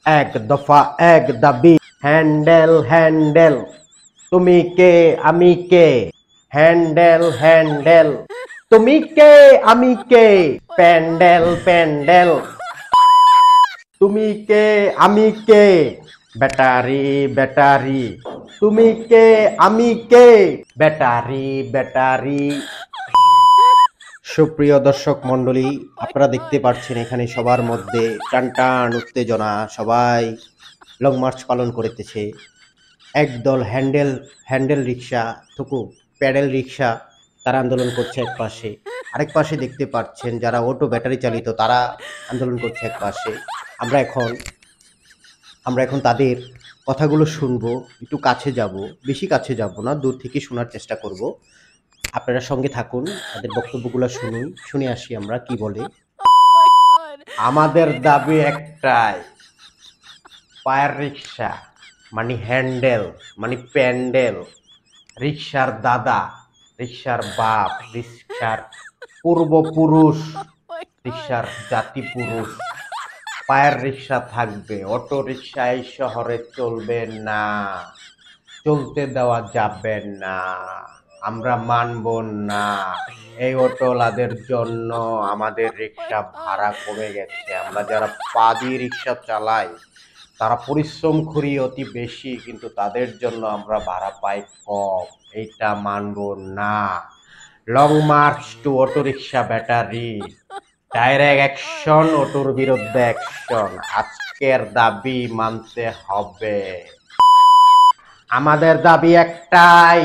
এক দফা এক দাবি, হ্যান্ডেল হ্যান্ডেল, তুমি কে আমি কে, হ্যান্ডেল হ্যান্ডেল, তুমি কে আমি কে, প্যান্ডেল প্যান্ডেল, তুমি কে আমি কে, ব্যাটারি ব্যাটারি, তুমি কে আমি কে, ব্যাটারি ব্যাটারি। সুপ্রিয় দর্শক মন্ডলী, আপনারা দেখতে পাচ্ছেন এখানে সবার মধ্যে টান টান উত্তেজনা, সবাই লং মার্চ পালন করিতেছে। একদল হ্যান্ডেল হ্যান্ডেল রিক্সা থুকু প্যাডেল রিক্সা, তারা আন্দোলন করছে এক পাশে, আরেক পাশে দেখতে পাচ্ছেন যারা অটো ব্যাটারি চালিত তারা আন্দোলন করছে এক পাশে। আমরা এখন তাদের কথাগুলো শুনবো, একটু কাছে যাব, বেশি কাছে যাব না, দূর থেকে শোনার চেষ্টা করব। আপনারা সঙ্গে থাকুন, তাদের বক্তব্যগুলো শুনুন, শুনে আসি আমরা কি বলে। আমাদের দাবি একটাই, পায়ের রিক্সা মানে হ্যান্ডেল মানে প্যান্ডেল, রিক্সার দাদা, রিক্সার বাপ, রিক্সার পূর্বপুরুষ, রিক্সার জাতি পুরুষ, পায়ের রিক্সা থাকবে। অটো রিক্সা এই শহরে চলবে না, চলতে দেওয়া যাবে না, আমরা মানব না। এই অটোলাদের জন্য আমাদের রিক্সা ভাড়া কমে গেছে। আমরা যারা পা দিয়ে রিক্সা চালাই তারা পরিশ্রম করি অতি বেশি, কিন্তু তাদের জন্য আমরা ভাড়া পাই কম। এইটা মানব না। Long march to auto rickshaw battery, direct action, অটোর বিরুদ্ধে অ্যাকশন। আজকের দাবি মানতে হবে। আমাদের দাবি একটাই,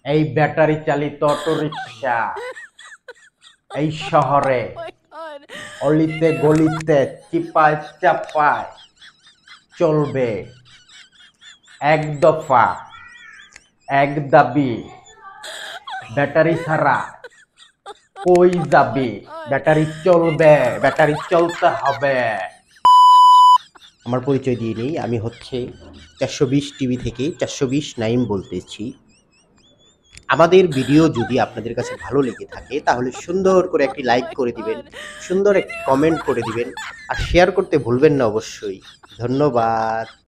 এই ব্যাটারি চালিত অটো রিক্সা এই শহরে অলিতে গলিতে চিপায় চাপায় চলবে। এক দফা এক দাবি, ব্যাটারি ছাড়া কই যাবি, ব্যাটারি চলবে, ব্যাটারি চলতে হবে। আমার পরিচয় দিয়ে নেই, আমি হচ্ছে 420 টিভি থেকে 420 নাইম বলতেছি। আমাদের ভিডিও যদি আপনাদের কাছে ভালো লেগে থাকে তাহলে সুন্দর করে একটি লাইক করে দিবেন, সুন্দর একটি কমেন্ট করে দিবেন, আর শেয়ার করতে ভুলবেন না অবশ্যই। ধন্যবাদ।